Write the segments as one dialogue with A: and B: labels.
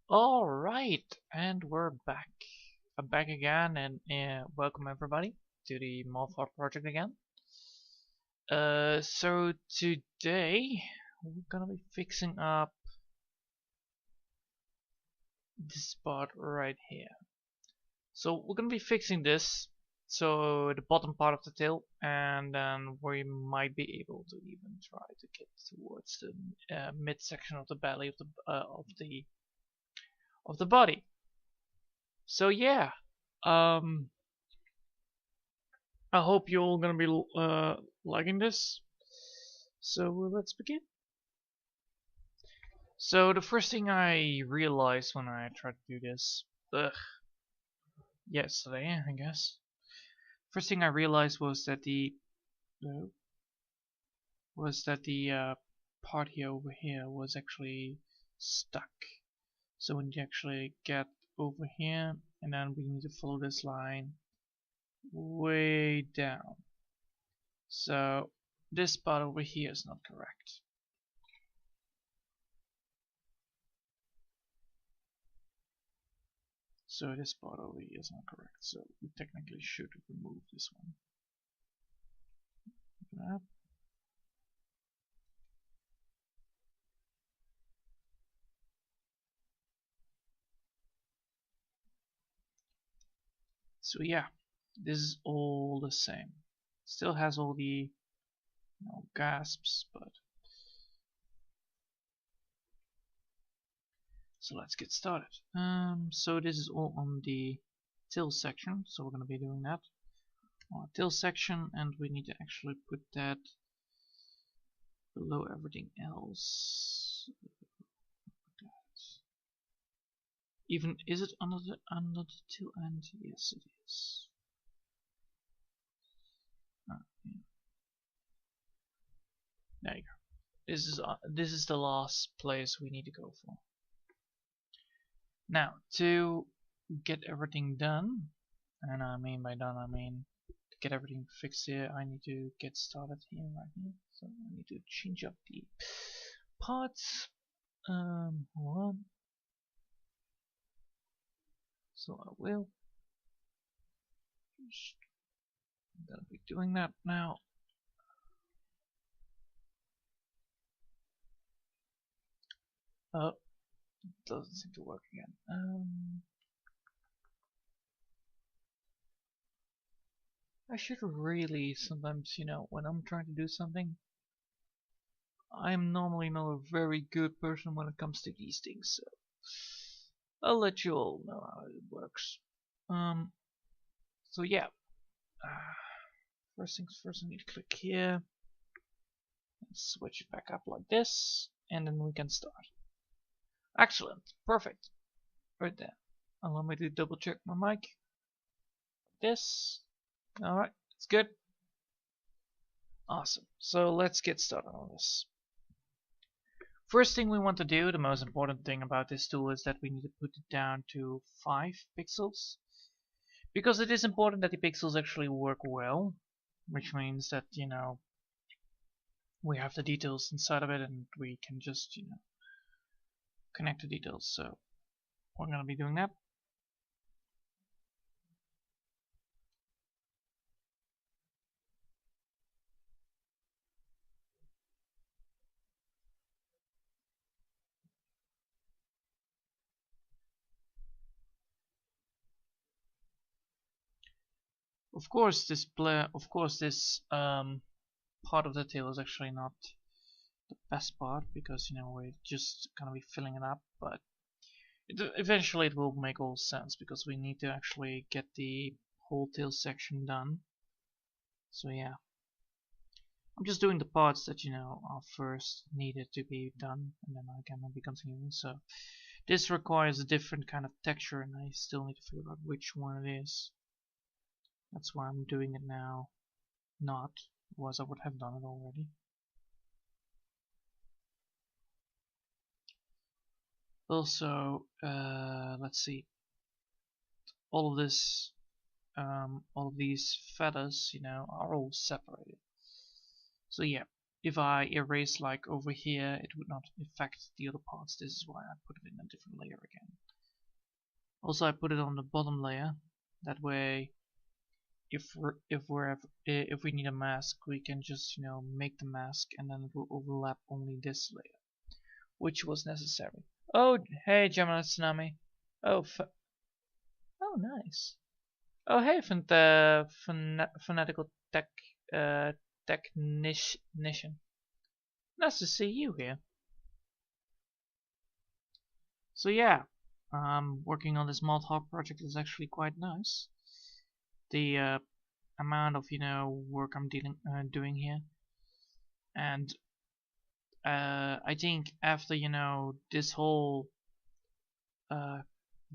A: All right, and we're back. I'm back again, and welcome everybody to the Moth project again. So today we're gonna be fixing up this spot right here. So we're gonna be fixing this, so the bottom part of the tail, and then we might be able to even try to get towards the midsection of the belly of the body. So yeah, um, I hope you're all gonna be liking this. So let's begin. So the first thing I realized when I tried to do this, yesterday I guess, first thing I realized was that uh, the part here over here was actually stuck. So we need to actually get over here, and then we need to follow this line way down. So this part over here is not correct. So this part over here is not correct. So we technically should remove this one. That. So yeah, this is all the same. Still has all the gasps, but so let's get started. So this is all on the tail section, so we're gonna be doing that on tail section, and we need to actually put that below everything else. Even is it under the tail end? Yes, it is. Yeah. There you go. This is the last place we need to go for. Now to get everything done, and I mean by done I mean to get everything fixed here, I need to get started here right here. So I need to change up the parts. Hold on. So I will. I'm gonna be doing that now. Oh, it doesn't seem to work again. I should really sometimes, when I'm trying to do something, I'm normally not a very good person when it comes to these things, so I'll let you all know how it works. So yeah, first things first, I need to click here, and switch it back up like this, and then we can start. Excellent, perfect, right there. Allow me to double check my mic. This, all right, it's good. Awesome. So let's get started on this. First thing we want to do, the most important thing about this tool, is that we need to put it down to 5 pixels. Because it is important that the pixels actually work well, which means that, we have the details inside of it and we can just, connect the details. So we're going to be doing that. Of course, this part of the tail is actually not the best part because we're just gonna be filling it up, but eventually it will make all sense because we need to actually get the whole tail section done. So yeah, I'm just doing the parts that are first needed to be done, and then I can be continuing. So this requires a different kind of texture, and I still need to figure out which one it is. That's why I'm doing it now. Not, otherwise I would have done it already. Also, let's see. All of this, all of these feathers, are all separated. So yeah, if I erase like over here, it would not affect the other parts. This is why I put it in a different layer again. Also, I put it on the bottom layer. That way, if we need a mask, we can just make the mask, and then it will overlap only this layer, which was necessary. Oh, hey, Gemini Tsunami. Oh, oh, nice. Oh, hey, fanatical technician. Nice to see you here. So yeah, working on this Hawk project is actually quite nice. The amount of work I'm doing here, and I think after this whole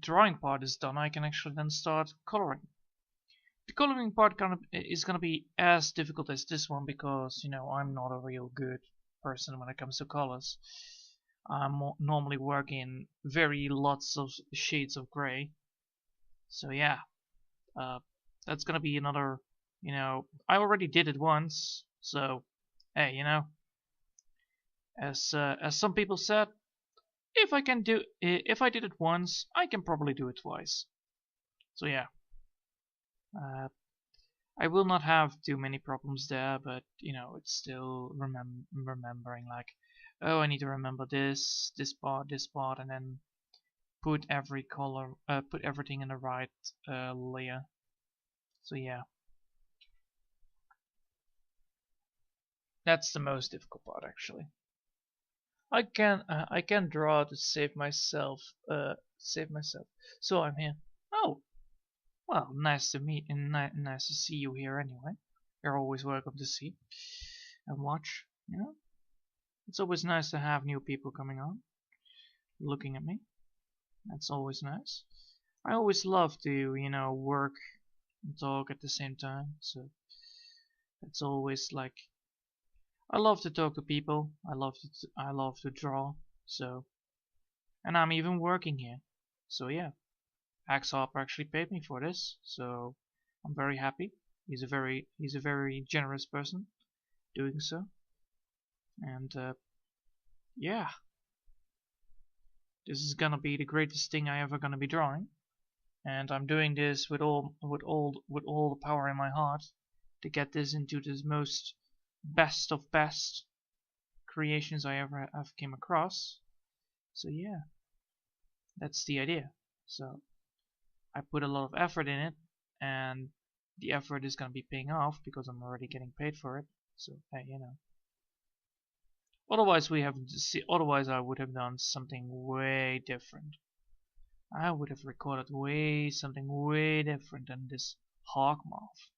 A: drawing part is done, I can actually then start coloring. The coloring part is gonna be as difficult as this one because I'm not a real good person when it comes to colors. I'm normally working very lots of shades of gray. So yeah, that's gonna be another. I already did it once, so hey, as some people said, if I did it once, I can probably do it twice. So yeah. I will not have too many problems there, but it's still remembering like, oh, I need to remember this part, and then put every color, put everything in the right layer. So yeah, that's the most difficult part actually. I can draw to save myself. So I'm here. Oh. Well, nice to meet and nice to see you here anyway. You're always welcome to see and watch, It's always nice to have new people coming on, looking at me. That's always nice. I always love to, work and talk at the same time, so it's always like I love to talk to people. I love to draw, so and I'm even working here. So yeah. Hex Harper actually paid me for this, so I'm very happy. He's a very generous person doing so, and yeah, this is gonna be the greatest thing I ever gonna be drawing, and I'm doing this with all the power in my heart to get this into the most best of best creations I ever have came across. So yeah, that's the idea. So I put a lot of effort in it, and the effort is gonna be paying off because I'm already getting paid for it. So hey, Otherwise I would have done something way different. I would have recorded something way different than this Hawk Moth.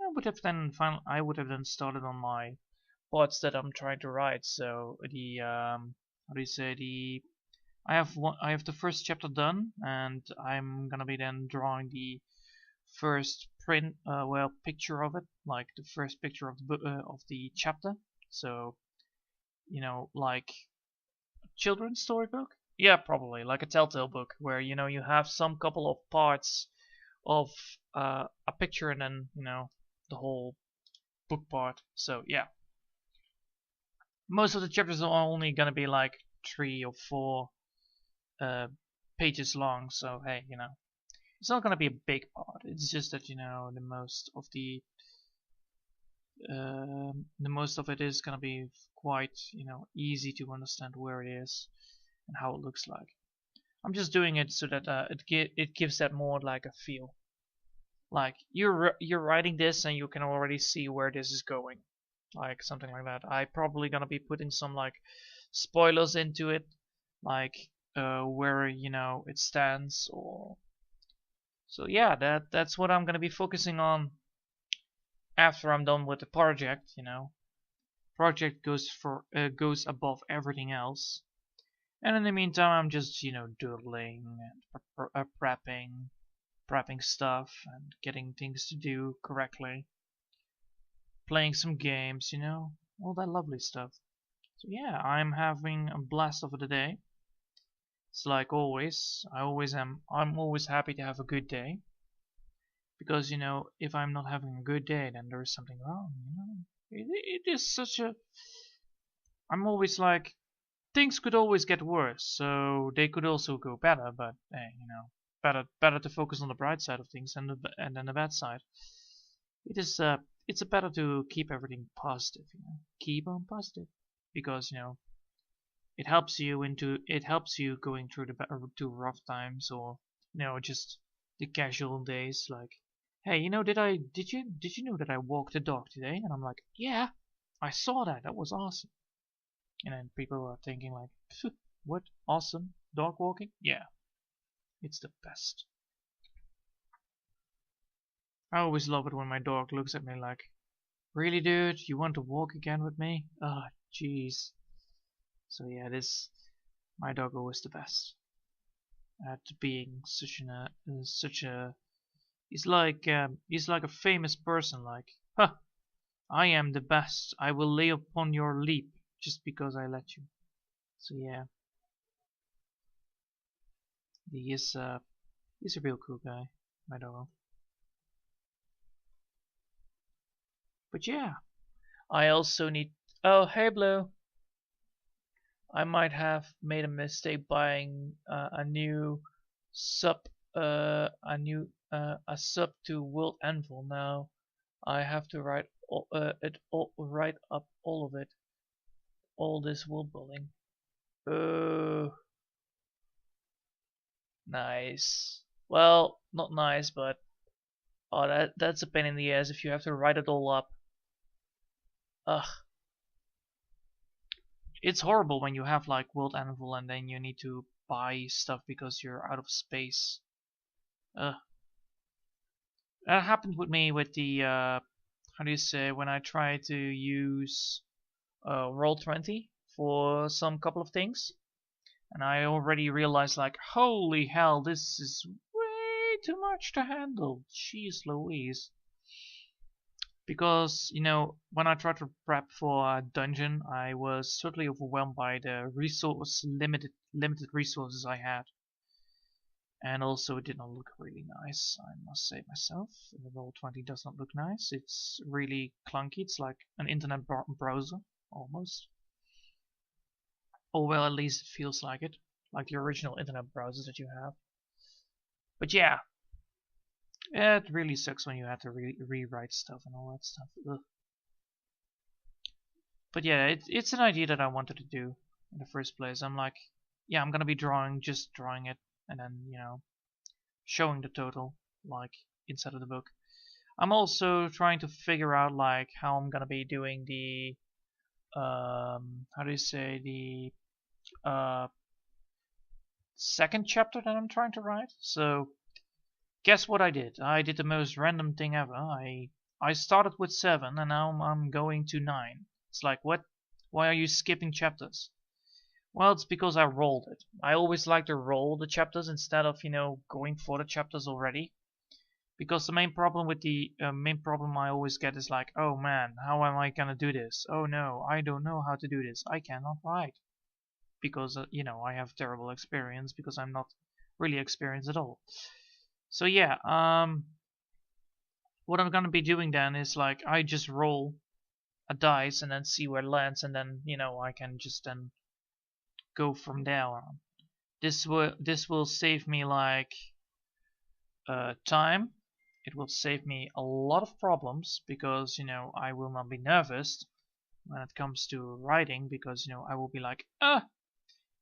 A: I would have then started on my parts that I'm trying to write. So the how do you say I have the first chapter done, and I'm gonna be then drawing the first picture of it, like the first picture of the book of the chapter. So like a children's storybook. Yeah, probably like a telltale book where you have some couple of parts of a picture and then the whole book part. So yeah, most of the chapters are only gonna be like 3 or 4 pages long, so hey, it's not gonna be a big part. It's just that the most of it is gonna be quite easy to understand where it is and how it looks like. I'm just doing it so that it gives that more like a feel. Like you're writing this and you can already see where this is going, like something like that. I probably gonna be putting some like spoilers into it, like where it stands, or so yeah, that's what I'm gonna be focusing on after I'm done with the project. Project goes above everything else, and in the meantime I'm just doodling and prepping stuff and getting things to do correctly, playing some games, all that lovely stuff. So yeah, I'm having a blast of the day. It's like always, I'm always happy to have a good day. Because, if I'm not having a good day, then there's something wrong, It is such a. I'm always like, things could always get worse, so they could also go better. But hey, you know, better to focus on the bright side of things and then the bad side. It is it's better to keep everything positive. You know, keep on positive because you know it helps you going through the rough times or you know just the casual days like hey you know did you know that I walked the dog today and I'm like yeah I saw that was awesome and then people are thinking like "Phew, what awesome dog walking yeah it's the best. I always love it when my dog looks at me like really dude you want to walk again with me oh jeez so yeah this my dog always the best at being such a he's like a famous person like huh I am the best I will lay upon your leap just because I let you so yeah he is he's a real cool guy my dog but yeah I also need oh hey Blue I might have made a mistake buying a new sub a sub to World Anvil now I have to write up all of it, all this world building. Oh, nice. Well, not nice, but oh, that's a pain in the ass if you have to write it all up. Ugh, it's horrible when you have like World Anvil and then you need to buy stuff because you're out of space. Ugh, that happened with me with the how do you say when I tried to use Roll20 for some couple of things. And I already realized like, holy hell, this is way too much to handle. Jeez Louise. Because, you know, when I tried to prep for a dungeon, I was totally overwhelmed by the limited resources I had. And also it did not look really nice, I must say myself. Roll20 does not look nice. It's really clunky. It's like an internet browser, almost. Or well, at least it feels like it. Like the original internet browsers that you have. But yeah. It really sucks when you have to rewrite stuff and all that stuff. Ugh. But yeah, it's an idea that I wanted to do in the first place. I'm like, yeah, I'm gonna be just drawing it, and then, you know, showing the total, like, inside of the book. I'm also trying to figure out, like, how I'm gonna be doing the, how do you say, the, second chapter that I'm trying to write. So, guess what I did? I did the most random thing ever. I started with 7 and now I'm going to 9. It's like, what? Why are you skipping chapters? Well, it's because I rolled it. I always like to roll the chapters instead of, you know, going for the chapters already. Because the main problem with the main problem I always get is like, oh man, how am I gonna do this? Oh no, I don't know how to do this. I cannot write. Because, you know, I have terrible experience because I'm not really experienced at all. So yeah, what I'm gonna be doing then is like I just roll a dice and then see where it lands, and then you know I can just then go from there on. This will save me like time. It will save me a lot of problems because you know I will not be nervous when it comes to writing because you know I will be like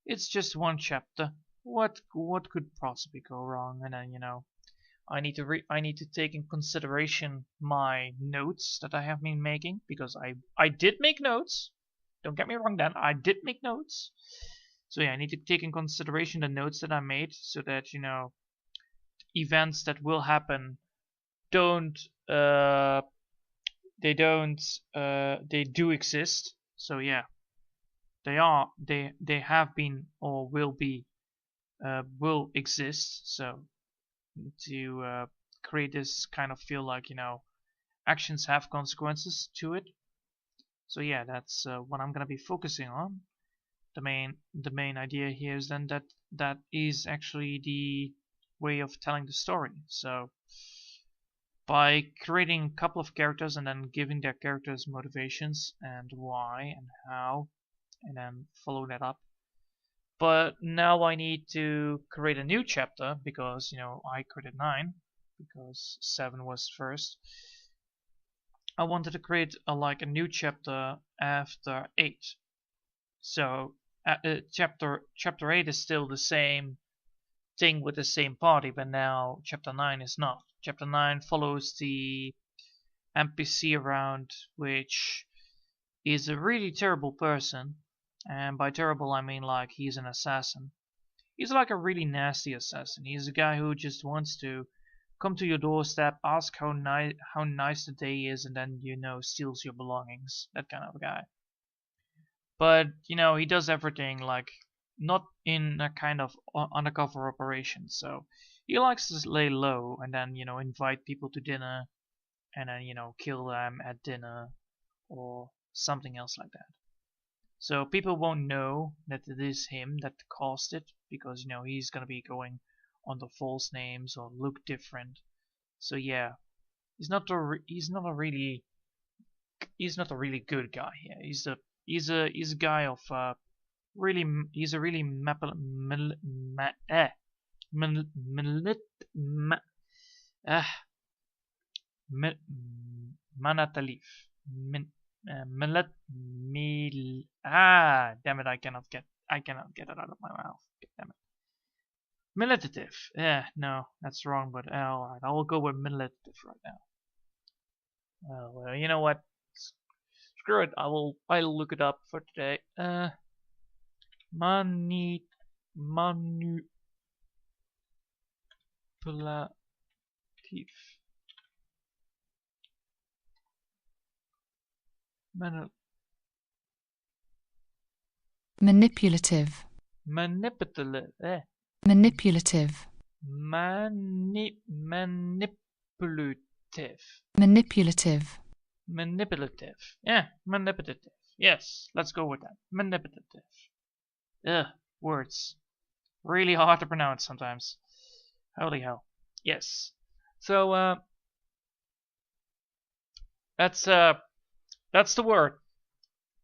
A: it's just one chapter. What could possibly go wrong? And then you know I need to take in consideration my notes that I have been making because I did make notes. Don't get me wrong, Dan. I did make notes. So yeah, I need to take in consideration the notes that I made so that you know events that will happen don't they do exist. So yeah, they have been or will exist. So to create this kind of feel like you know actions have consequences to it. So yeah, that's what I'm gonna be focusing on. The main idea here is then that is actually the way of telling the story. So by creating a couple of characters and then giving their characters motivations and why and how, and then follow that up. But now I need to create a new chapter because, you know, I created 9 because 7 was first. I wanted to create like a new chapter after 8. So chapter 8 is still the same thing with the same party, but now chapter 9 is not. Chapter 9 follows the NPC around, which is a really terrible person. And by terrible I mean like he's an assassin. He's like a really nasty assassin. He's a guy who just wants to come to your doorstep, ask how nice the day is, and then, you know, steals your belongings. That kind of a guy. But, you know, he does everything like not in a kind of undercover operation. So he likes to lay low and then, you know, invite people to dinner and then, you know, kill them at dinner or something else like that. So people won't know that it is him that caused it because, you know, he's gonna be going under false names or look different. So yeah, he's not a really good guy here. He's a guy of he's a really manatalif. Damn it, I cannot get it out of my mouth. Damn it. Militative. No, that's wrong, but alright, I will go with militative right now. Well, you know what? Screw it, I'll look it up for today. Manipulative.
B: Manipulative.
A: Manipulative.
B: Manipulative.
A: Manipulative.
B: Manipulative.
A: Manipulative. Yeah, manipulative. Yes, let's go with that. Manipulative. Ugh, words. Really hard to pronounce sometimes. Holy hell. Yes. So, that's the word.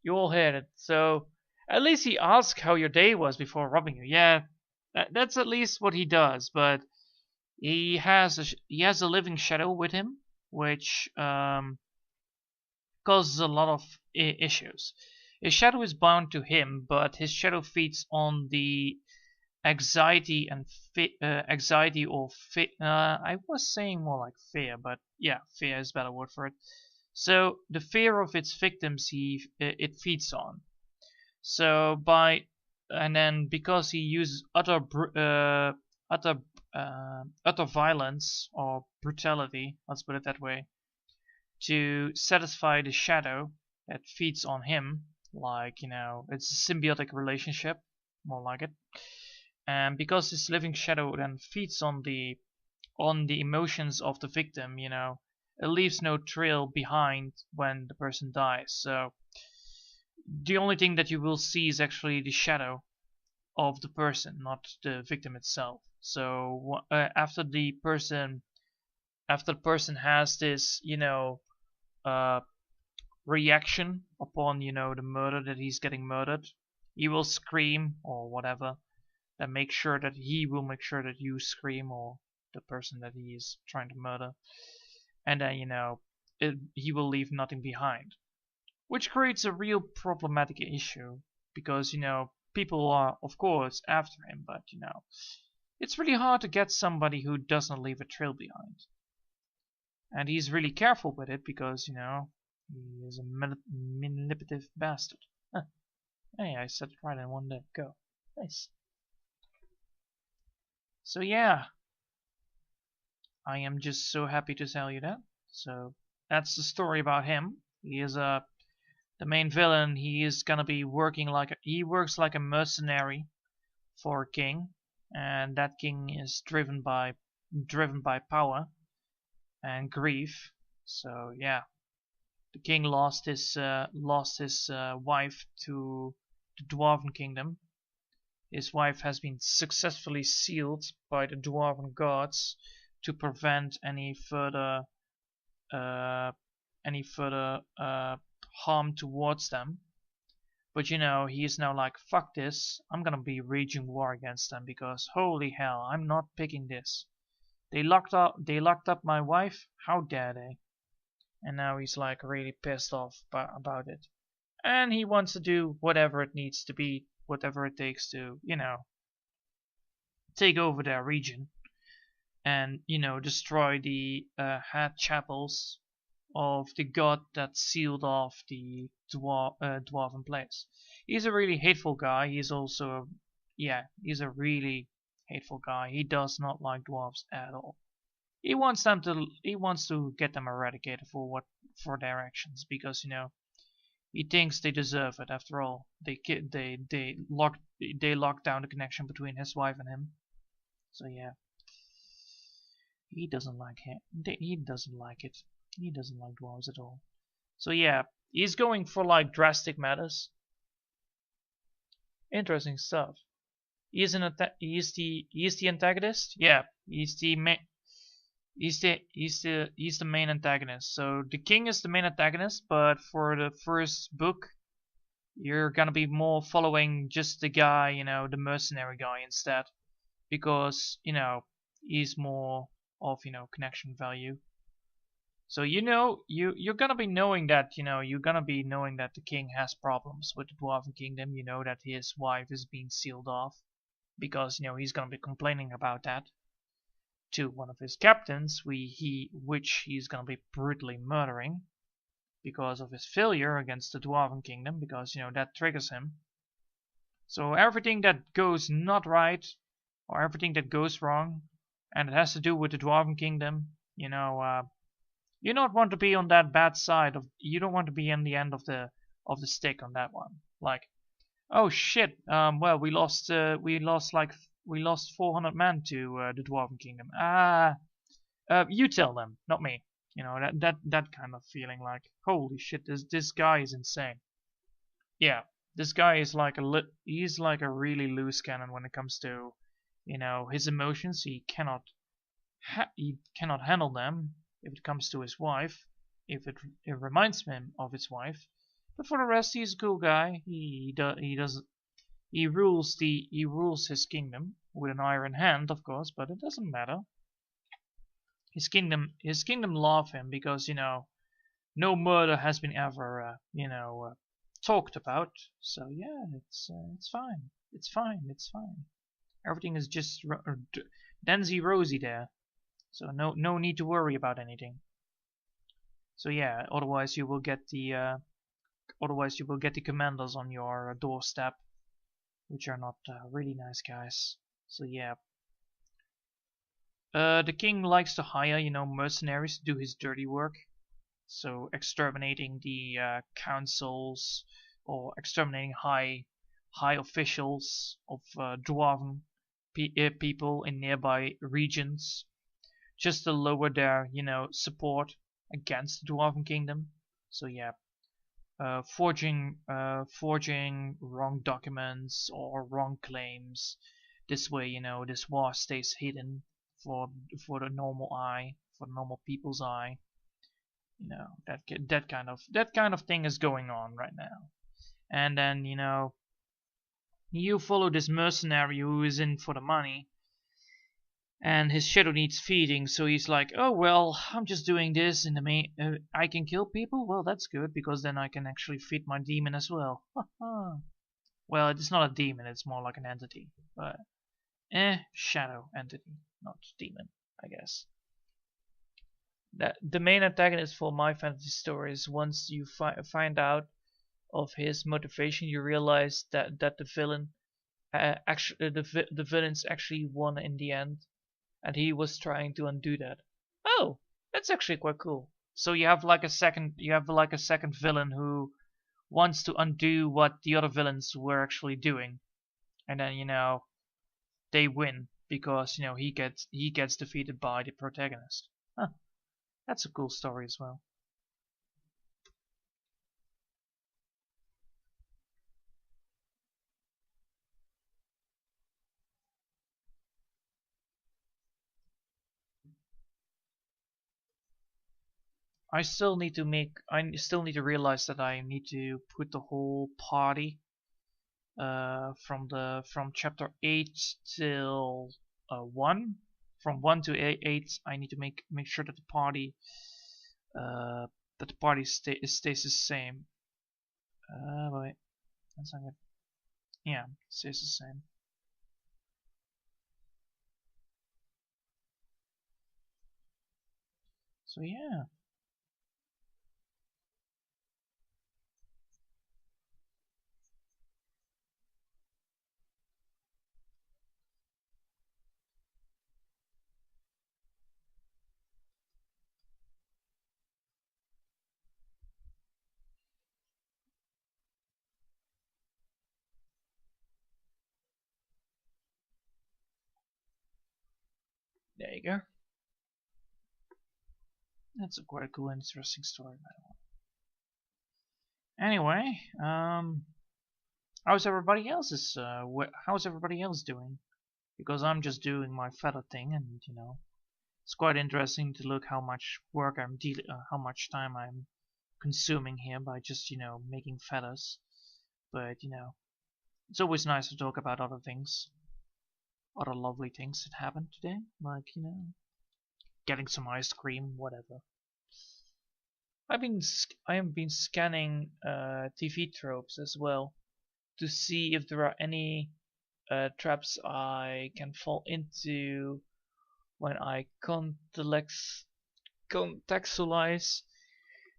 A: You all heard it. So, at least he asked how your day was before robbing you. Yeah, that's at least what he does. But he has a living shadow with him, which causes a lot of issues. His shadow is bound to him, but his shadow feeds on the anxiety and anxiety or fear. I was saying more like fear, but yeah, fear is a better word for it. So the fear of its victims it feeds on. So because he uses utter violence or brutality, let's put it that way, to satisfy the shadow that feeds on him, like, you know, it's a symbiotic relationship, more like it. And because this living shadow then feeds on the emotions of the victim, you know, it leaves no trail behind when the person dies. So the only thing that you will see is actually the shadow of the person, not the victim itself. So after the person has this, you know, reaction upon, you know, the murder, that he's getting murdered, he will scream or whatever. That makes sure that he will make sure that you scream, or the person that he is trying to murder, and then, you know, he will leave nothing behind, which creates a real problematic issue because, you know, people are of course after him, but, you know, it's really hard to get somebody who doesn't leave a trail behind. And he's really careful with it because, you know, he is a manipulative bastard. Huh. Hey, I said it right in one go. Nice. So yeah, I am just so happy to tell you that. So that's the story about him. He is the main villain. He is gonna be working he works like a mercenary for a king, and that king is driven by power and grief. So yeah, the king lost his wife to the Dwarven kingdom. His wife has been successfully sealed by the Dwarven gods to prevent any further any further harm towards them. But you know, he's now like, fuck this, I'm gonna be waging war against them because holy hell, I'm not picking this. They locked up my wife, how dare they? And now he's like really pissed off about it. And he wants to do whatever it needs to be, whatever it takes to, you know, take over their region and, you know, destroy the head chapels of the god that sealed off the dwarven place. He's a really hateful guy. He's also, yeah, he's a really hateful guy. He does not like dwarves at all. He wants to get them eradicated for their actions because, you know, he thinks they deserve it. After all, they locked down the connection between his wife and him. So yeah, he doesn't like him. He doesn't like it. He doesn't like dwarves at all. So yeah, he's going for like drastic matters. Interesting stuff. He's the antagonist. Yeah, he's the main antagonist. So the king is the main antagonist, but for the first book, you're gonna be more following just the guy, you know, the mercenary guy instead, because you know he's more of, you know, connection value. So you know you're gonna be knowing that, you know, you're gonna be knowing that the king has problems with the Dwarven Kingdom. You know that his wife is being sealed off because, you know, he's gonna be complaining about that to one of his captains, which he's gonna be brutally murdering because of his failure against the Dwarven Kingdom, because, you know, that triggers him. So everything that goes not right or everything that goes wrong and it has to do with the Dwarven Kingdom, you know, you don't want to be on that bad side of. You don't want to be in the end of the stick on that one. Like, oh shit. Well, we lost 400 men to the Dwarven Kingdom. You tell them, not me. You know, that kind of feeling. Like, holy shit, this guy is insane. Yeah, this guy is like he's like a really loose cannon when it comes to, you know, his emotions. He cannot handle them. If it comes to his wife, if it reminds him of his wife, but for the rest, he's a cool guy. He rules his kingdom with an iron hand, of course, but it doesn't matter. His kingdom love him because, you know, no murder has been ever talked about. So yeah, it's fine. It's fine. Everything is just dandy rosy there. So no need to worry about anything. So yeah, otherwise you will get the commanders on your doorstep, which are not really nice guys. So yeah, the king likes to hire, you know, mercenaries to do his dirty work. So exterminating the councils or exterminating high officials of dwarven people in nearby regions, just to lower their, you know, support against the Dwarven Kingdom. So yeah, forging wrong documents or wrong claims. This way, you know, this war stays hidden for the normal eye, for the normal people's eye. You know, that kind of thing is going on right now. And then, you know, you follow this mercenary who is in for the money, and his shadow needs feeding, so he's like, oh well, I'm just doing this in the main. I can kill people? Well, that's good, because then I can actually feed my demon as well. Well, it's not a demon, it's more like an entity. But, shadow entity, not demon, I guess. The main antagonist for my fantasy stories, once you find out of his motivation, you realize that the villain, the villains actually won in the end. And he was trying to undo that. Oh, that's actually quite cool. So you have like a second villain who wants to undo what the other villains were actually doing, and then, you know, they win because, you know, he gets defeated by the protagonist. Huh. That's a cool story as well. I still need to realize that I need to put the whole party from chapter 8 till 1. From 1 to 8, I need to make sure that uh, the party stays the same. Wait, that's not good. Yeah, stays the same. So yeah. There you go. That's a quite cool, interesting story, by the way. Anyway, how's everybody else's? How's everybody else doing? Because I'm just doing my feather thing, and you know, it's quite interesting to look how much work how much time I'm consuming here by just making feathers. But it's always nice to talk about other things, other lovely things that happened today, like getting some ice cream, whatever. I have been scanning TV tropes as well to see if there are any traps I can fall into when I contextualize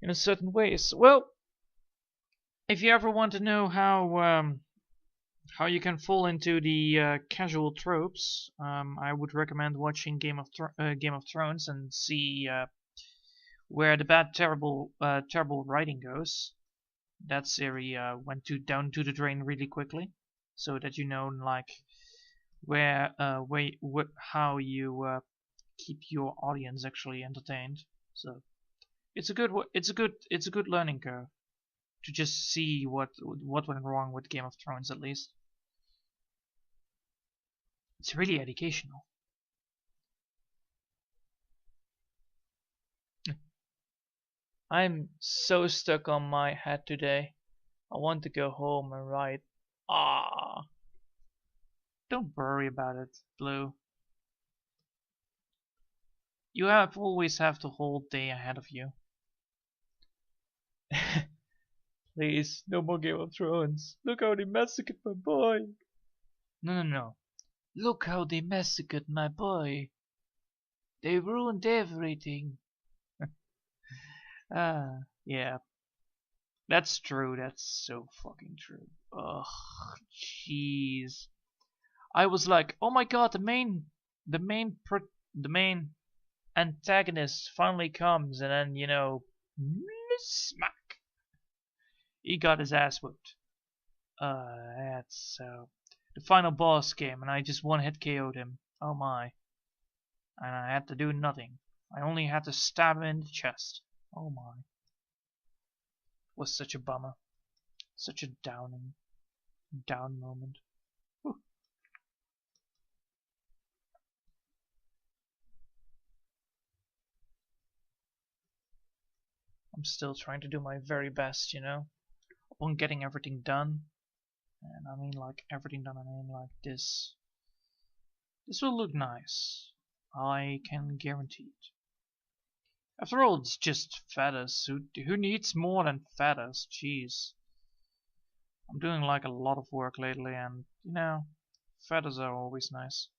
A: in a certain ways. Well, if you ever want to know how you can fall into the casual tropes, I would recommend watching Game of Thrones and see where the terrible writing goes. That series went down to the drain really quickly, so that like how you keep your audience actually entertained. So it's a good learning curve to just see what went wrong with Game of Thrones. At least it's really educational. I'm so stuck on my head today. I want to go home and write. Ah, don't worry about it, Blue. You always have the whole day ahead of you. Please, no more Game of Thrones. Look how they massacred my boy. No. Look how they massacred my boy. They ruined everything. Yeah. That's true. That's so fucking true. Ugh, jeez. I was like, oh my god, the main antagonist finally comes, and then smack. He got his ass whooped. That's so. The final boss came, and I just one hit KO'd him. Oh my. And I had to do nothing. I only had to stab him in the chest. Oh my. It was such a bummer. Such a down moment. Whew. I'm still trying to do my very best, upon getting everything done. And I mean like everything done, I mean like this. This will look nice. I can guarantee it. After all, it's just feathers. Who needs more than feathers? Jeez. I'm doing like a lot of work lately, and feathers are always nice.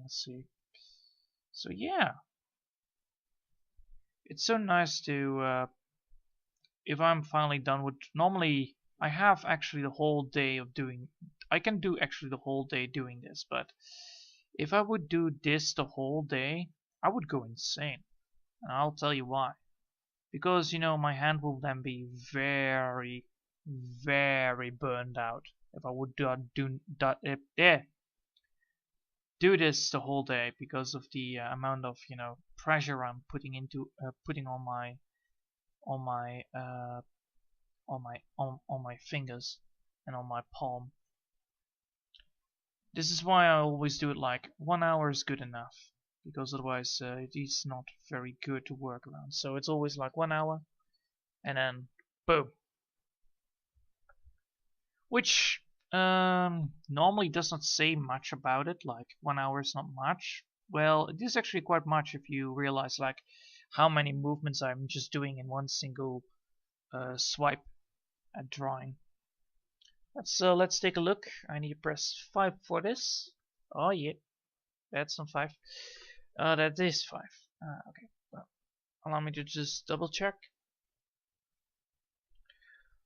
A: Let's see. So yeah, it's so nice to if I'm finally done with. Normally, I have actually the whole day of doing. I can do actually the whole day doing this, but if I would do this the whole day, I would go insane. And I'll tell you why. Because my hand will then be very, very burned out if I would do this the whole day, because of the amount of pressure I'm putting on my fingers and on my palm. This is why I always do it like 1 hour is good enough. because otherwise it is not very good to work around. So it's always like 1 hour and then boom. Which normally does not say much about it, like 1 hour is not much. Well, it is actually quite much if you realize like how many movements I'm just doing in one single swipe at drawing. Let's take a look. I need to press 5 for this. Oh yeah, that's not 5. That is 5. Okay, well, allow me to just double check.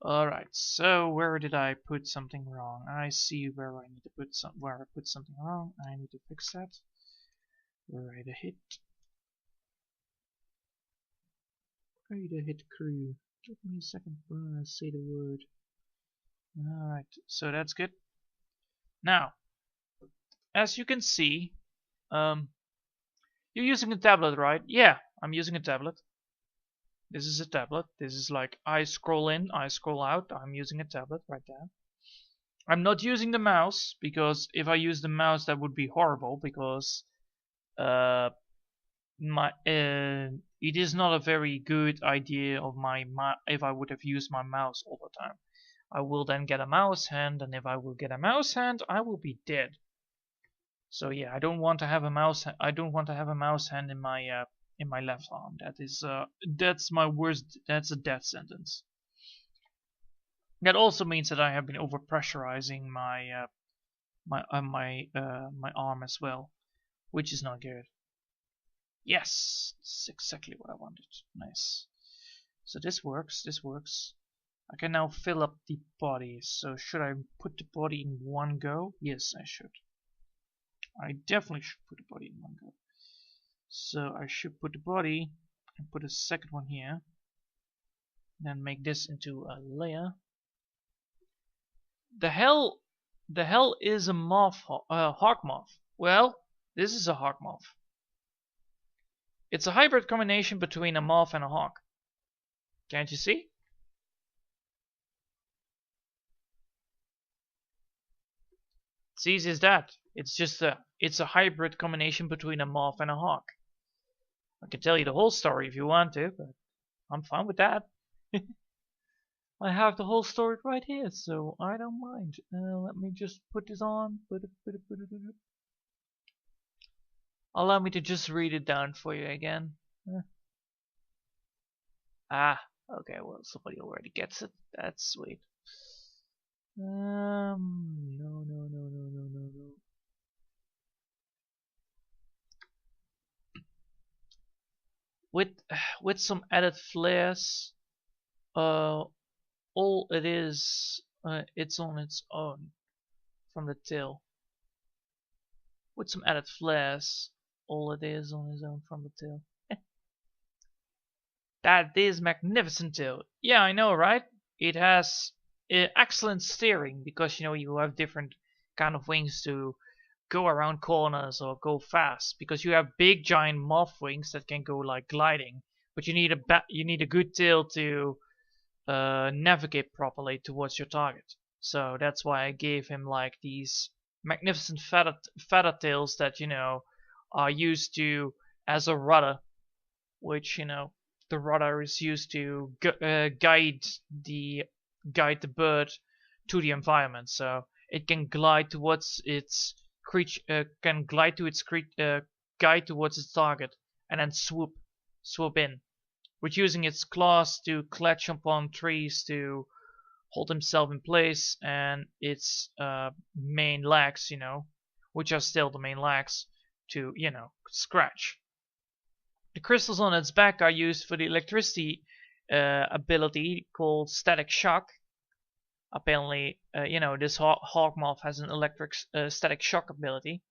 A: Alright, so where did I put something wrong? I see where I need to put where I put something wrong. I need to fix that. Right ahead. Right ahead, crew. Give me a second when I say the word. Alright, so that's good. Now, as you can see, you're using a tablet, right? Yeah, I'm using a tablet. This is a tablet. This is like I scroll in, I scroll out. I'm using a tablet right there. I'm not using the mouse because if I use the mouse that would be horrible because it is not a very good idea of if I would have used my mouse all the time. I will then get a mouse hand, and if I will get a mouse hand, I will be dead. So yeah, I don't want to have a mouse. I don't want to have a mouse hand in my left arm. That's my worst. That's a death sentence. That also means that I have been overpressurizing my arm as well, which is not good. Yes, this is exactly what I wanted. Nice. So this works. This works. I can now fill up the body. So should I put the body in one go? Yes, I should. I definitely should put the body in one go. So I should put the body and put a second one here. Then make this into a layer. The hell is a moth, Hawk Moth? Well, this is a Hawk Moth. It's a hybrid combination between a moth and a hawk. Can't you see? It's easy as that. It's a hybrid combination between a moth and a hawk. I can tell you the whole story if you want to, but I'm fine with that. I have the whole story right here, so I don't mind. Let me just put this on. Allow me to just read it down for you again. Okay, well, somebody already gets it. That's sweet. No. With some added flares, all it is, it's on its own from the tail. With some added flares, all it is on its own from the tail. That is magnificent tail. Yeah, I know, right? It has excellent steering because you have different kind of wings to go around corners or go fast, because you have big giant moth wings that can go like gliding, but you need a good tail to navigate properly towards your target. So that's why I gave him like these magnificent feather tails that are used to as a rudder, which the rudder is used to guide the bird to the environment, so it can glide towards its guide towards its target and then swoop in, with using its claws to clutch upon trees to hold himself in place, and its main legs, which are still the main legs, to scratch. The crystals on its back are used for the electricity ability called static shock. Apparently, this Hawk Moth has an electric static shock ability.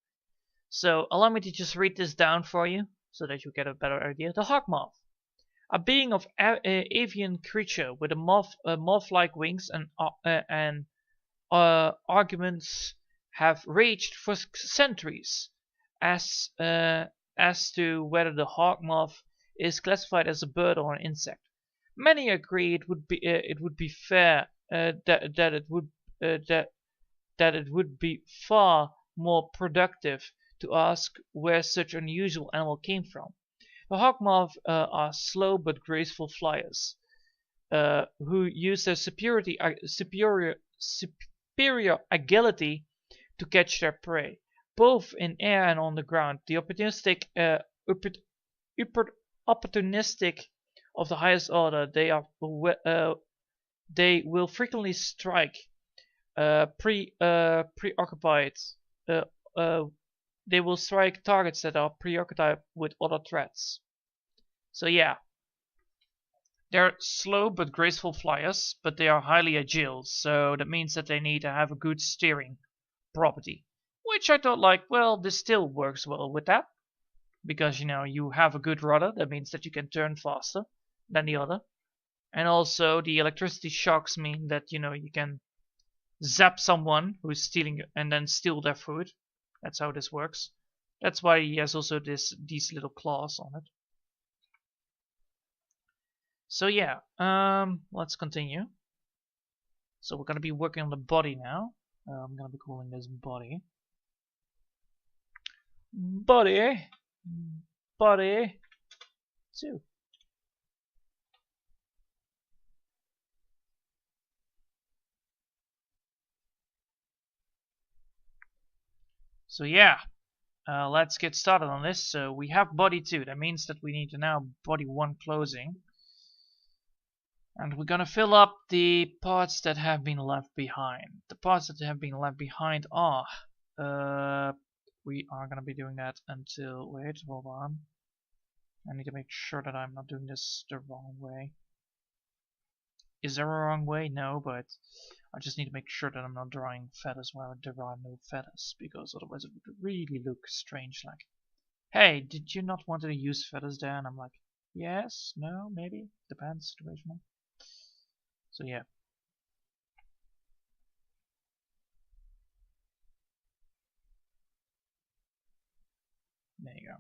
A: So allow me to just read this down for you so that you get a better idea. The Hawk Moth, a being of avian creature with a moth-like wings, and arguments have raged for centuries as to whether the Hawk Moth is classified as a bird or an insect. Many agree it would be fair that it would be far more productive to ask where such unusual animal came from. The hawk moth are slow but graceful flyers who use their superior agility to catch their prey, both in air and on the ground. The opportunistic of the highest order, they will frequently strike preoccupied. They will strike targets that are preoccupied with other threats. So yeah, they're slow but graceful flyers, but they are highly agile. So that means that they need to have a good steering property, which I thought like, well, this still works well with that, because you have a good rudder. That means that you can turn faster than the other, and also the electricity shocks mean that you can zap someone who's stealing and then steal their food. That's how this works. That's why he has also these little claws on it. So yeah, let's continue. So we're gonna be working on the body now. I'm gonna be calling this body. Body 2. So yeah, let's get started on this. So we have body 2. That means that we need to now body 1 closing. And we're gonna fill up the parts that have been left behind. The parts that have been left behind are... we are gonna be doing that until... Wait, hold on. I need to make sure that I'm not doing this the wrong way. Is there a wrong way? No, but I just need to make sure that I'm not drawing feathers where there are no feathers, because otherwise it would really look strange. Like, hey, did you not want to use feathers there? And I'm like, yes, no, maybe, depends, situational. So yeah. There you go.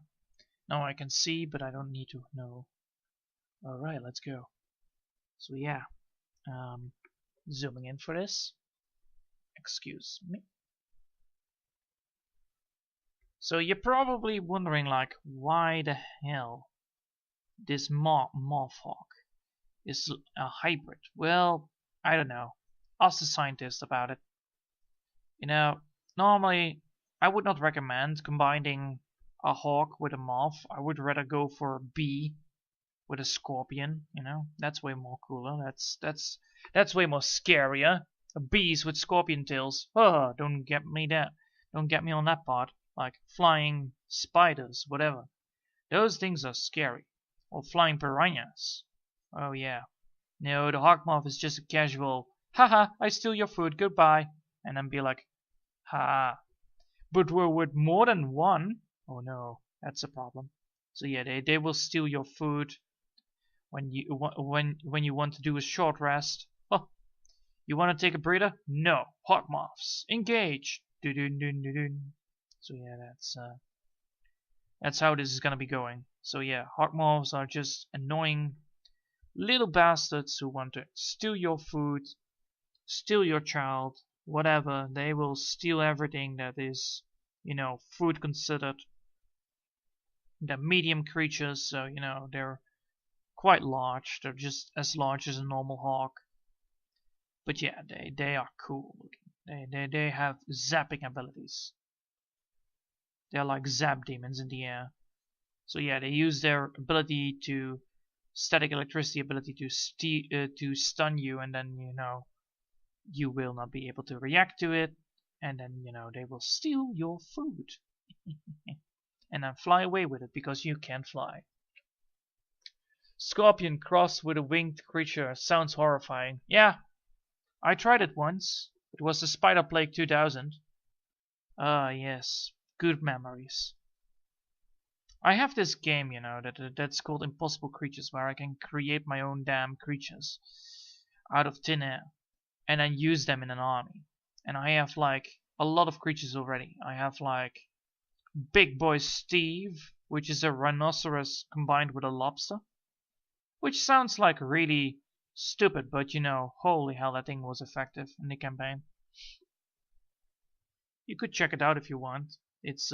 A: Now I can see, but I don't need to know. Alright, let's go. So yeah. Zooming in for this. Excuse me. So you're probably wondering, like, why the hell this moth hawk is a hybrid? Well, I don't know. Ask the scientist about it. Normally I would not recommend combining a hawk with a moth. I would rather go for a bee with a scorpion. That's way more cooler. That's way more scarier. Bees with scorpion tails. Oh, don't get me on that part. Like flying spiders, whatever. Those things are scary. Or flying piranhas. Oh yeah. No, the hawk moth is just a casual, haha, I steal your food, goodbye. And then be like, ha. But we're with more than one. Oh no, that's a problem. So yeah, they will steal your food when you want to do a short rest. Oh, you want to take a breather? No, hawk moths, engage. So yeah, that's how this is gonna be going. So yeah, hawk moths are just annoying little bastards who want to steal your food, steal your child, whatever. They will steal everything that is, food considered. They're medium creatures, so they're quite large. They're just as large as a normal hawk. But yeah, they are cool looking. They have zapping abilities. They're like zap demons in the air. So yeah, they use their ability to static electricity ability to stun you, and then you will not be able to react to it, and then they will steal your food and then fly away with it because you can't fly. Scorpion crossed with a winged creature sounds horrifying. Yeah, I tried it once. It was the Spider Plague 2000. Ah yes, good memories. I have this game, that's called Impossible Creatures, where I can create my own damn creatures out of thin air and then use them in an army. And I have like a lot of creatures already. I have like Big Boy Steve, which is a rhinoceros combined with a lobster, which sounds like really stupid, but holy hell, that thing was effective in the campaign. You could check it out if you want. It's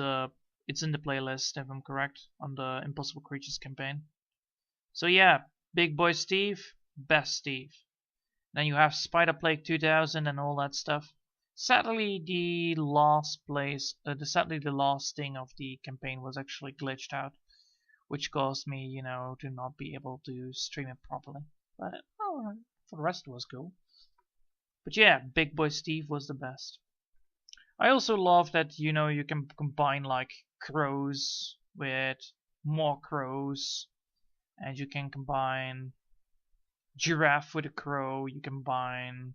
A: It's in the playlist if I'm correct on the Impossible Creatures campaign. So yeah, Big Boy Steve, best Steve. Then you have Spider Plague 2000 and all that stuff. Sadly, the last thing of the campaign was actually glitched out, which caused me, to not be able to stream it properly. But for the rest, it was cool. But yeah, Big Boy Steve was the best. I also love that, you can combine like crows with more crows, and you can combine giraffe with a crow. You can combine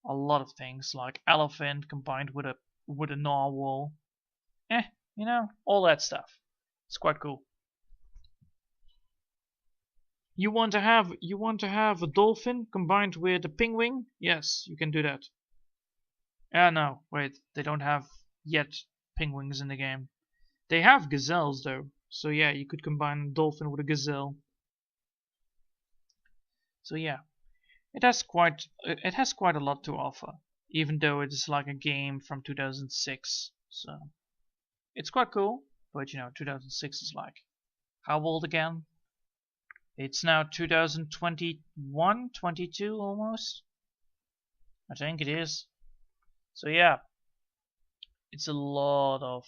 A: a lot of things like elephant combined with a narwhal. All that stuff. It's quite cool. You want to have a dolphin combined with a penguin? Yes, you can do that. No, wait, they don't have yet penguins in the game. They have gazelles though, so yeah, you could combine a dolphin with a gazelle. So yeah, it has quite a lot to offer, even though it is like a game from 2006. So it's quite cool, but 2006 is like how old again? It's now 2021, 22 almost. I think it is. So yeah, it's a lot of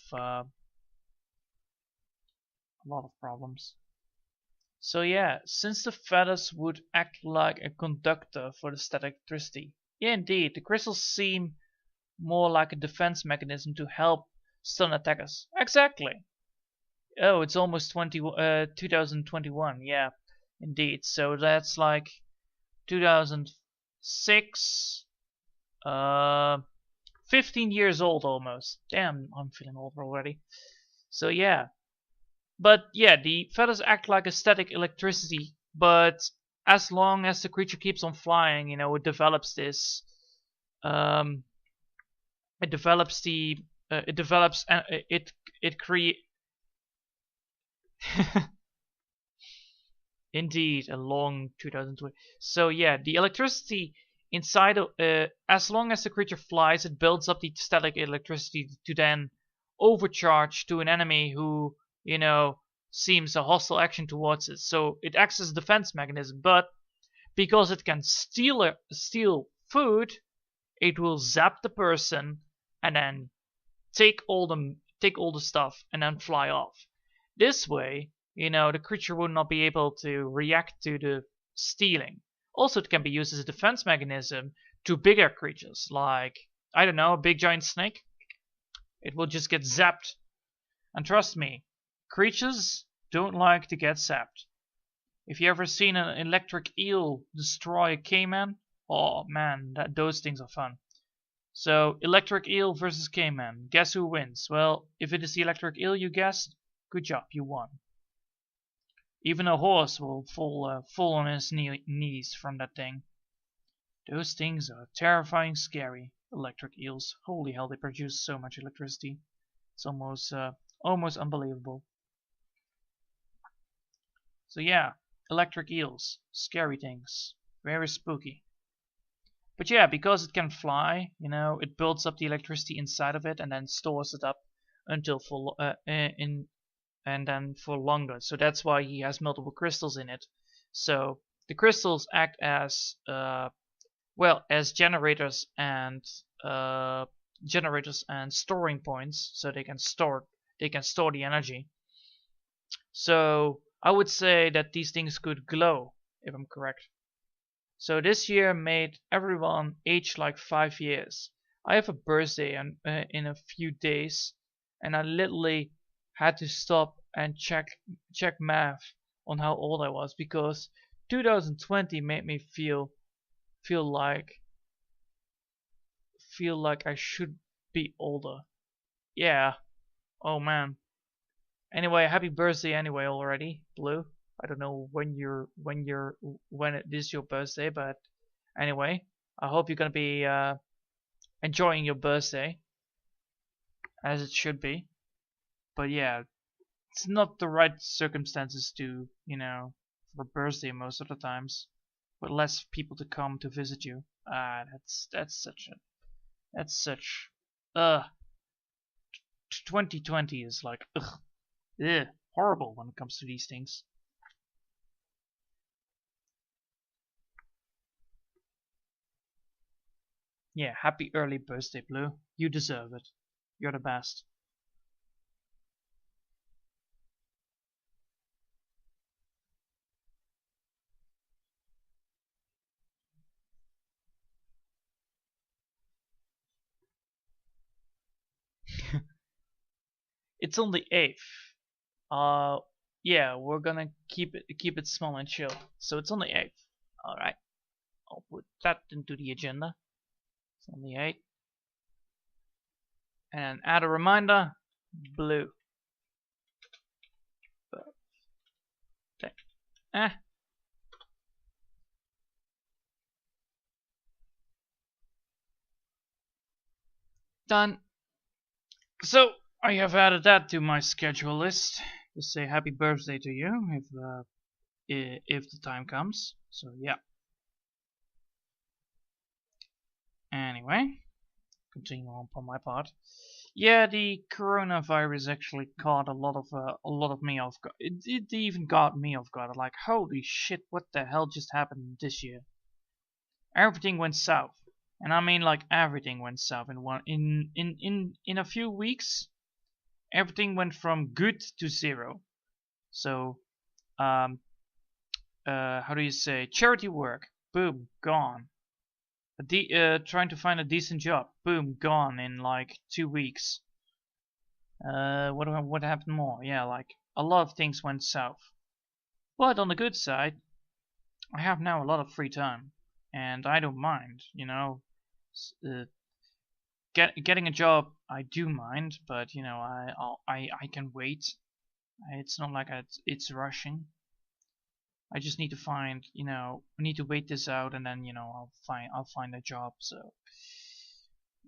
A: problems. So yeah, since the feathers would act like a conductor for the static electricity, yeah, indeed, the crystals seem more like a defense mechanism to help stun attackers. Exactly. Oh, it's almost 2021. Yeah, indeed. So that's like 2006. 15 years old almost. Damn, I'm feeling old already. So yeah. But yeah, the feathers act like a static electricity, but as long as the creature keeps on flying, it develops this. It develops and it create. Indeed, a long 2020. So yeah, the electricity inside of, as long as the creature flies, it builds up the static electricity to then overcharge to an enemy who, seems a hostile action towards it. So it acts as a defense mechanism, but because it can steal food, it will zap the person and then take all the stuff and then fly off. This way, the creature will not be able to react to the stealing. Also, it can be used as a defense mechanism to bigger creatures, like, I don't know, a big giant snake. It will just get zapped. And trust me, creatures don't like to get zapped. If you ever seen an electric eel destroy a caiman, oh man, those things are fun. So, electric eel versus caiman. Guess who wins? Well, if it is the electric eel you guessed, good job, you won. Even a horse will fall on his knees from that thing. Those things are terrifying scary, electric eels. Holy hell, they produce so much electricity. It's almost unbelievable. So yeah, electric eels, scary things, very spooky. But yeah, because it can fly, it builds up the electricity inside of it and then stores it up until and then for longer. So that's why he has multiple crystals in it. So the crystals act as as generators and storing points, so they can store the energy. So I would say that these things could glow, if I'm correct. So this year made everyone age like 5 years. I have a birthday in a few days, and I literally had to stop and check math on how old I was, because 2020 made me feel like I should be older. Yeah. Oh man. Anyway, happy birthday anyway already, Blue. I don't know when it is your birthday, but anyway, I hope you're gonna be enjoying your birthday as it should be. But yeah, it's not the right circumstances to, for a birthday most of the times, with less people to come to visit you. That's such 2020 is like horrible when it comes to these things. Yeah, happy early birthday, Blue. You deserve it. You're the best. It's on the 8th. Yeah, we're gonna keep it small and chill. So it's on the 8th. Alright. I'll put that into the agenda. It's on the 8th. And add a reminder, Blue. Done. So I have added that to my schedule list to say happy birthday to you if the time comes. So yeah. Anyway, continue on for my part. Yeah, the coronavirus actually caught a lot of me off guard. It even got me off guard. Like, holy shit, what the hell just happened this year? Everything went south, and I mean like everything went south in a few weeks. Everything went from good to zero. So, how do you say? Charity work, boom, gone. Trying to find a decent job, boom, gone in like 2 weeks. What happened more? Yeah, like a lot of things went south. But on the good side, I have now a lot of free time, and I don't mind. You know, getting a job I do mind, but you know I can wait. It's not like it's rushing. I just need to find, you know, I need to wait this out, and then, you know, I'll find a job. So,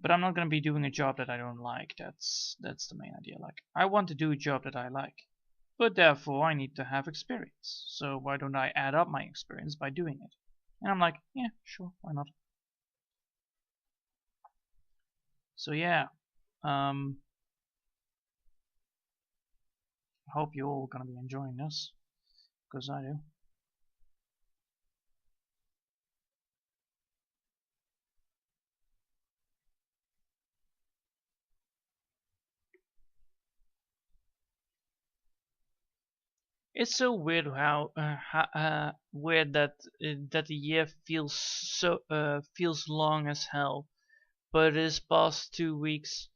A: but I'm not gonna be doing a job that I don't like. That's the main idea. Like, I want to do a job that I like, but therefore I need to have experience. So why don't I add up my experience by doing it? And I'm like, yeah, sure, why not? So yeah, I hope you're all gonna be enjoying this, because I do. It's so weird how weird that the year feels long as hell, but this past 2 weeks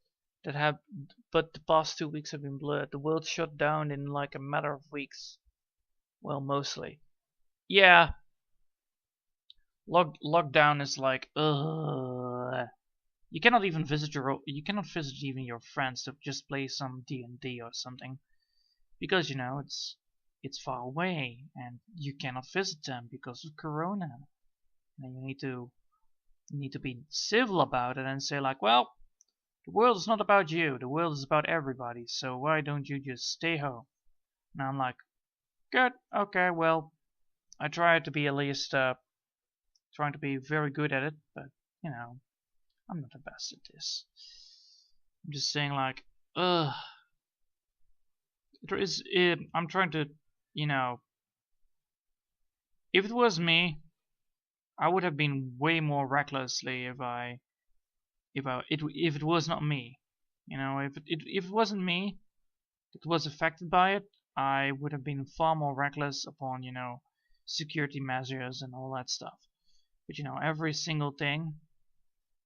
A: the past 2 weeks have been blurred. The world shut down in like a matter of weeks. Well, mostly. Yeah, lockdown is like ugh. You cannot even visit even your friends to just play some D&D or something, because you know it's far away and you cannot visit them because of Corona. And you need to be civil about it and say like, well, the world is not about you. The world is about everybody. So why don't you just stay home? And I'm like, good, okay, well, I try to be at least trying to be very good at it, but you know, I'm not the best at this. I'm just saying like, ugh. I'm trying to, you know, if it was me, I would have been way more recklessly if it was not me. You know, if it wasn't me that was affected by it, I would have been far more reckless upon, you know, security measures and all that stuff. But you know, every single thing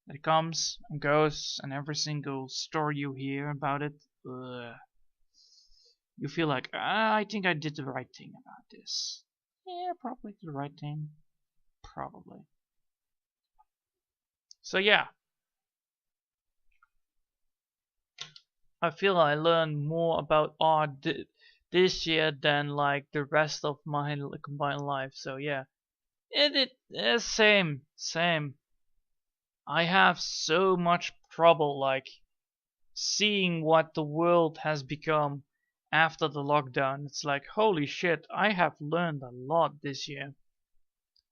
A: that comes and goes, and every single story you hear about it, you feel like, I think I did the right thing about this. Yeah, probably the right thing. Probably. So yeah. I feel I learned more about art this year than like the rest of my combined life. So yeah. Same. I have so much trouble like seeing what the world has become after the lockdown. It's like, holy shit, I have learned a lot this year.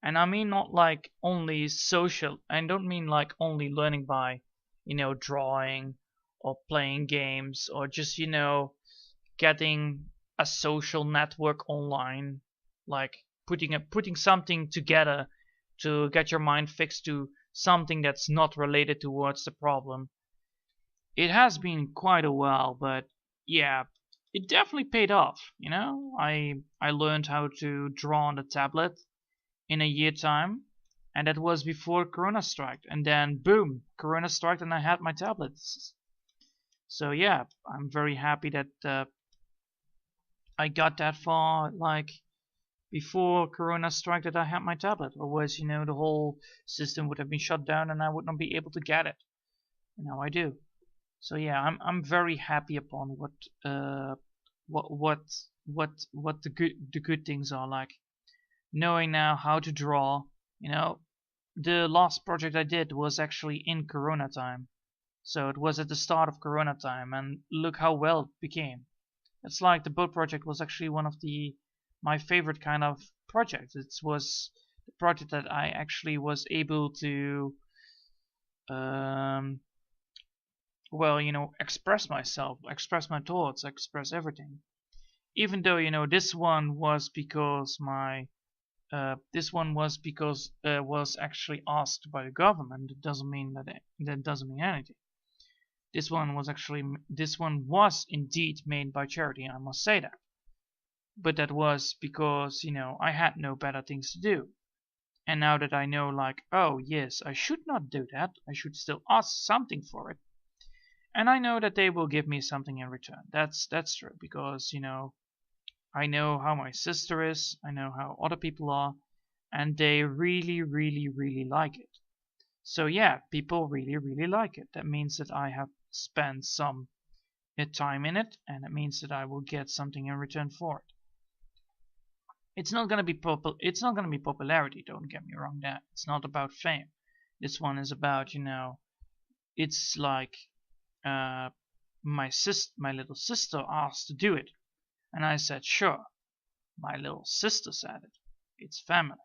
A: And I mean not like only social, I don't mean like only learning by, you know, drawing or playing games, or just, getting a social network online, like putting something together to get your mind fixed to something that's not related towards the problem. It has been quite a while, but yeah, it definitely paid off. I learned how to draw on the tablet in a year time, and that was before Corona struck. And then boom, Corona struck, and I had my tablets. So yeah, I'm very happy that I got that far, like before Corona struck, that I had my tablet. Otherwise, the whole system would have been shut down, and I would not be able to get it. Now I do. So yeah, I'm very happy upon what the good things are, like knowing now how to draw. The last project I did was actually in Corona time, so it was at the start of Corona time, and look how well it became. It's like the boat project was actually one of my favorite kind of projects. It was the project that I actually was able to well, express myself, express my thoughts, express everything. Even though, this one was because was actually asked by the government. It doesn't mean that doesn't mean anything. This one was indeed made by charity, and I must say that. But that was because, I had no better things to do. And now that I know, like, oh yes, I should not do that, I should still ask something for it. And I know that they will give me something in return. That's true, because, I know how my sister is, I know how other people are, and they really, really, really like it. So yeah, people really, really like it. That means that I have spent some time in it, and it means that I will get something in return for it. It's not gonna be popularity, don't get me wrong. That it's not about fame. This one is about, it's like my little sister asked to do it, and I said sure. My little sister said it. It's family,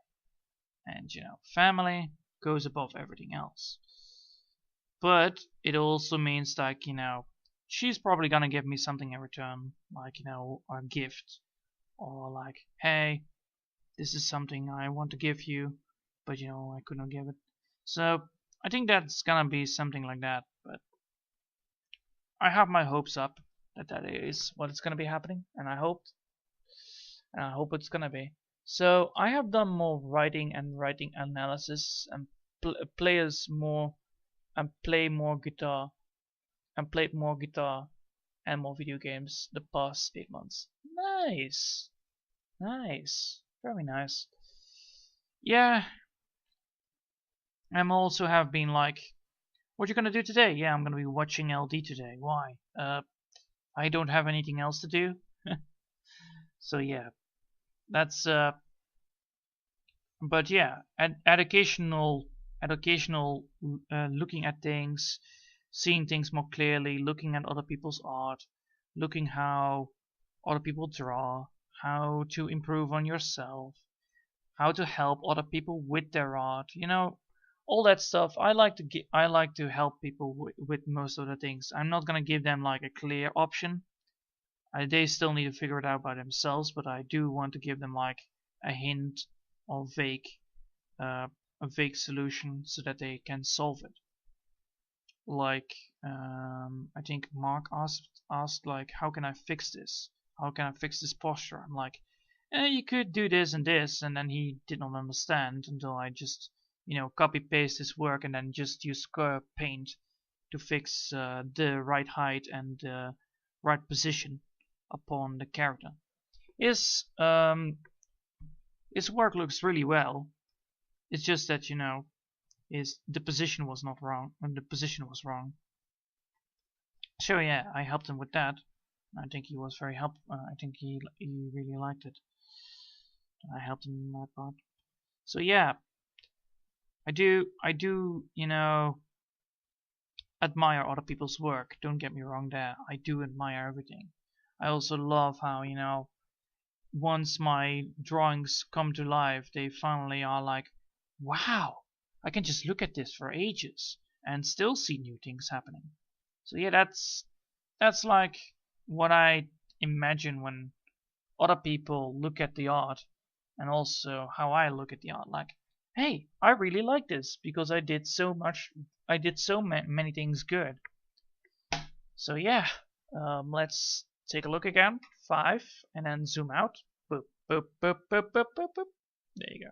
A: and family goes above everything else. But it also means, like, she's probably gonna give me something in return, like, a gift, or like, hey, this is something I want to give you, but I could not give it. So I think that's gonna be something like that. But I have my hopes up that is what is gonna be happening, and I hope it's gonna be. So I have done more writing analysis, and played more guitar, and played more guitar and more video games the past 8 months. Nice. Very nice. Yeah. I'm also have been like, what you gonna do today? Yeah, I'm gonna be watching LD today. Why? I don't have anything else to do. So yeah, that's but yeah, educational, looking at things, seeing things more clearly, looking at other people's art, looking how other people draw, how to improve on yourself, how to help other people with their art, all that stuff. I like to help people with most of the things. I'm not gonna give them like a clear option. They still need to figure it out by themselves, but I do want to give them like a hint or a vague solution so that they can solve it. Like I think Mark asked like, how can I fix this? How can I fix this posture? I'm like, you could do this and this, and then he did not understand until I just copy paste his work and then just use curve paint to fix the right height and the right position upon the character. His work looks really well. It's just that the position was not wrong, and the position was wrong. So yeah, I helped him with that. I think he was very I think he really liked it. I helped him in that part. So yeah, I do admire other people's work. Don't get me wrong there. I do admire everything. I also love how once my drawings come to life, they finally are like, wow, I can just look at this for ages and still see new things happening. So yeah, that's like what I imagine when other people look at the art, and also how I look at the art. Like, hey, I really like this because I did so many things good. So yeah, let's take a look again. 5, and then zoom out. Boop, boop, boop, boop, boop, boop, boop. There you go.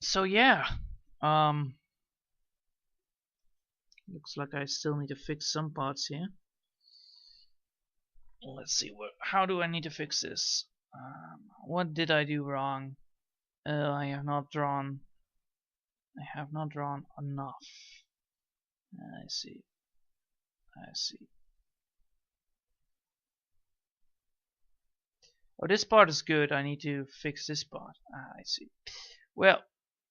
A: So yeah, looks like I still need to fix some parts here. Let's see, how do I need to fix this? What did I do wrong? I have not drawn enough. I see. Oh, this part is good. I need to fix this part. I see. Well,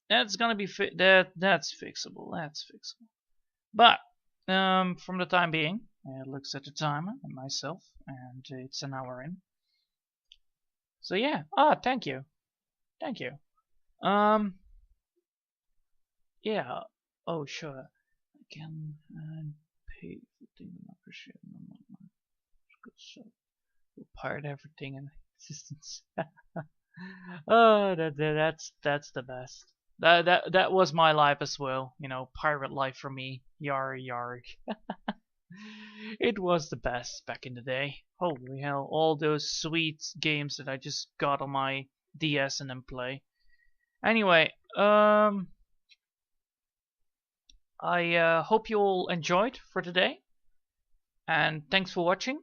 A: that's gonna be that's fixable. But from the time being, it looks at the timer and myself, and it's an hour in. So yeah. Thank you. Yeah. Oh, sure. I can pay for things and appreciate good so we'll pirate everything in existence. Oh, that's the best. That was my life as well. You know, pirate life for me. Yar yarg. It was the best back in the day. Holy hell, all those sweet games that I just got on my DS and then play. Anyway, I hope you all enjoyed for today. And thanks for watching.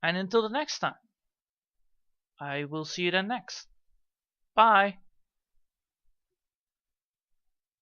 A: And until the next time, I will see you then next. Bye.